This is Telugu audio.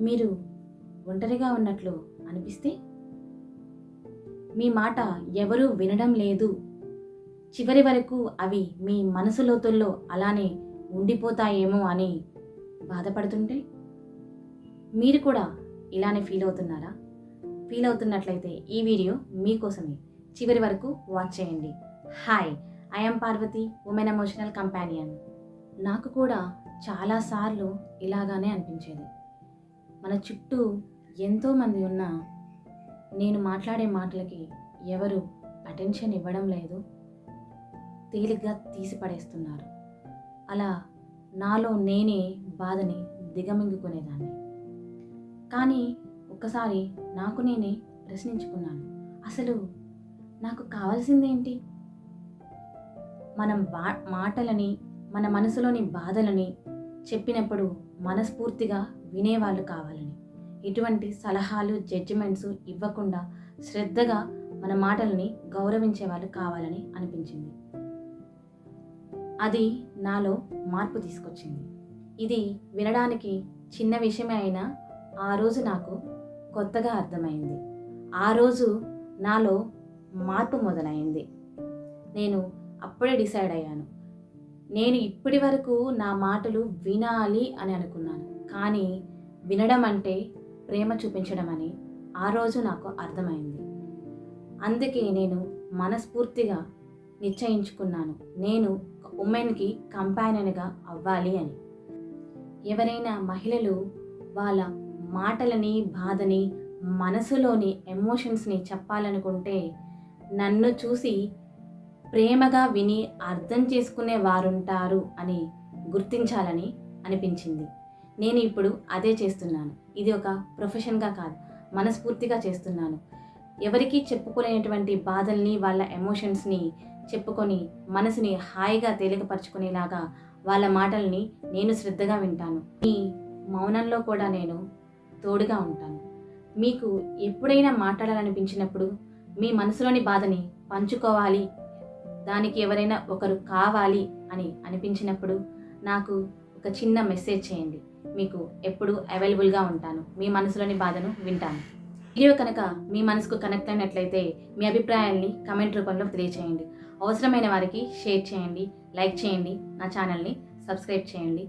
మీరు ఒంటరిగా ఉన్నట్లు అనిపిస్తే, మీ మాట ఎవరూ వినడం లేదు, చివరి వరకు అవి మీ మనసు లోతుల్లో అలానే ఉండిపోతాయేమో అని బాధపడుతుంటే, మీరు కూడా ఇలానే ఫీల్ అవుతున్నారా? ఫీల్ అవుతున్నట్లయితే ఈ వీడియో మీకోసమే. చివరి వరకు వాచ్ చేయండి. Hi, I'm Parvati, women emotional companion. నాకు కూడా చాలాసార్లు ఇలాగానే అనిపించేది. మన చుట్టూ ఎంతోమంది ఉన్నా నేను మాట్లాడే మాటలకి ఎవరు అటెన్షన్ ఇవ్వడం లేదు, తేలిగ్గా తీసి పడేస్తున్నారు. అలా నాలో నేనే బాధని దిగమింగుకునేదాన్ని. కానీ ఒక్కసారి నాకు నేనే ప్రశ్నించుకున్నాను, అసలు నాకు కావాల్సిందేంటి? మనం మాటలని, మన మనసులోని బాధలని చెప్పినప్పుడు మనస్ఫూర్తిగా వినేవాళ్ళు కావాలని, ఎటువంటి సలహాలు జడ్జిమెంట్స్ ఇవ్వకుండా శ్రద్ధగా మన మాటలని గౌరవించే వాళ్ళు కావాలని అనిపించింది. అది నాలో మార్పు తీసుకొచ్చింది. ఇది వినడానికి చిన్న విషయమే అయినా ఆ రోజు నాకు కొత్తగా అర్థమైంది. ఆ రోజు నాలో మార్పు మొదలైంది. నేను అప్పుడే డిసైడ్ అయ్యాను, నేను ఇప్పటి వరకు నా మాటలు వినాలి అని అనుకున్నాను, కానీ వినడం అంటే ప్రేమ చూపించడం అని ఆ రోజు నాకు అర్థమైంది. అందుకే నేను మనస్ఫూర్తిగా నిశ్చయించుకున్నాను, నేను ఒక ఉమెన్కి కంపానియన్గా అవ్వాలి అని. ఎవరైనా మహిళలు వాళ్ళ మాటలని, బాధని, మనసులోని ఎమోషన్స్ని చెప్పాలనుకుంటే నన్ను చూసి ప్రేమగా విని అర్థం చేసుకునే వారుంటారు అని గుర్తించాలని అనిపించింది. నేను ఇప్పుడు అదే చేస్తున్నాను. ఇది ఒక ప్రొఫెషన్గా కాదు, మనస్ఫూర్తిగా చేస్తున్నాను. ఎవరికీ చెప్పుకోలేనటువంటి బాధల్ని, వాళ్ళ ఎమోషన్స్ని చెప్పుకొని మనసుని హాయిగా తేలికపరుచుకునేలాగా వాళ్ళ మాటల్ని నేను శ్రద్ధగా వింటాను. మీ మౌనంలో కూడా నేను తోడుగా ఉంటాను. మీకు ఎప్పుడైనా మాట్లాడాలనిపించినప్పుడు, మీ మనసులోని బాధని పంచుకోవాలి, దానికి ఎవరైనా ఒకరు కావాలి అని అనిపించినప్పుడు నాకు ఒక చిన్న మెసేజ్ చేయండి. మీకు ఎప్పుడు అవైలబుల్గా ఉంటాను. మీ మనసులోని బాధను వింటాను. వీడియో కనుక మీ మనసుకు కనెక్ట్ అయినట్లయితే మీ అభిప్రాయాల్ని కమెంట్ రూపంలో తెలియచేయండి. అవసరమైన వారికి షేర్ చేయండి, లైక్ చేయండి, నా ఛానల్ని సబ్స్క్రైబ్ చేయండి.